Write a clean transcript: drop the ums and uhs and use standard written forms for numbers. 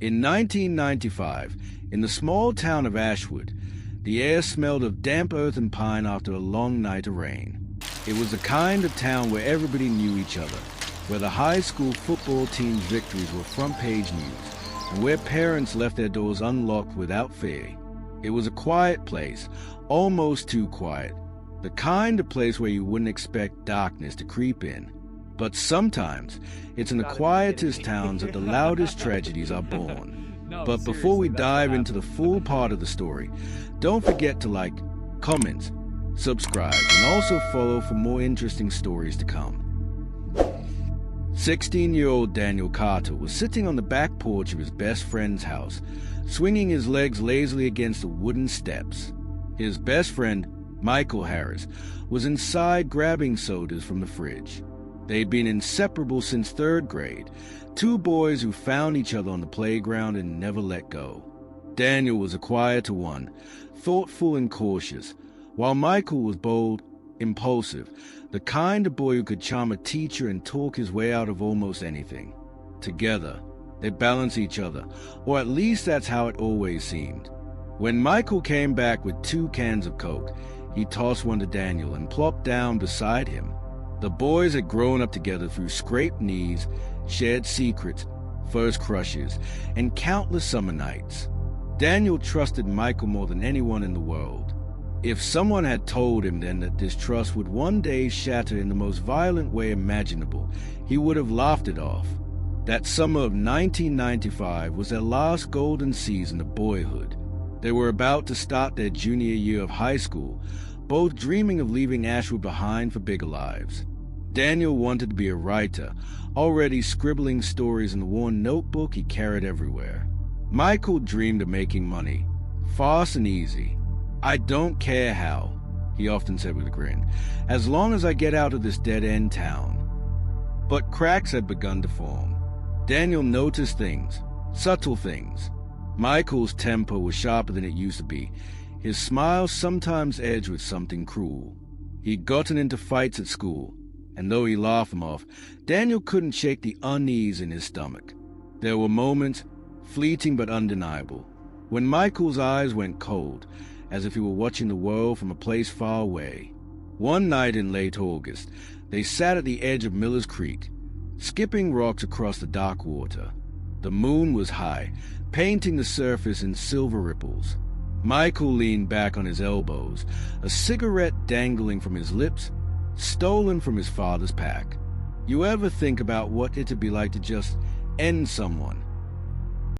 In 1995, in the small town of Ashwood, the air smelled of damp earth and pine after a long night of rain. It was the kind of town where everybody knew each other, where the high school football team's victories were front-page news, and where parents left their doors unlocked without fear. It was a quiet place, almost too quiet, the kind of place where you wouldn't expect darkness to creep in. But sometimes, it's in the quietest towns that the loudest tragedies are born. But before we dive into the full part of the story, don't forget to like, comment, subscribe, and also follow for more interesting stories to come. 16-year-old Daniel Carter was sitting on the back porch of his best friend's house, swinging his legs lazily against the wooden steps. His best friend, Michael Harris, was inside grabbing sodas from the fridge. They'd been inseparable since third grade, two boys who found each other on the playground and never let go. Daniel was a quieter one, thoughtful and cautious, while Michael was bold, impulsive, the kind of boy who could charm a teacher and talk his way out of almost anything. Together, they balanced each other, or at least that's how it always seemed. When Michael came back with 2 cans of Coke, he tossed one to Daniel and plopped down beside him. The boys had grown up together through scraped knees, shared secrets, first crushes, and countless summer nights. Daniel trusted Michael more than anyone in the world. If someone had told him then that this trust would one day shatter in the most violent way imaginable, he would have laughed it off. That summer of 1995 was their last golden season of boyhood. They were about to start their junior year of high school, both dreaming of leaving Ashwood behind for bigger lives. Daniel wanted to be a writer, already scribbling stories in the worn notebook he carried everywhere. Michael dreamed of making money, fast and easy. "I don't care how," he often said with a grin, "as long as I get out of this dead-end town." But cracks had begun to form. Daniel noticed things, subtle things. Michael's temper was sharper than it used to be. His smile sometimes edged with something cruel. He'd gotten into fights at school, and though he laughed them off, Daniel couldn't shake the unease in his stomach. There were moments, fleeting but undeniable, when Michael's eyes went cold, as if he were watching the world from a place far away. One night in late August, they sat at the edge of Miller's Creek, skipping rocks across the dark water. The moon was high, painting the surface in silver ripples. Michael leaned back on his elbows, a cigarette dangling from his lips, stolen from his father's pack. You ever think about what it'd be like to just end someone,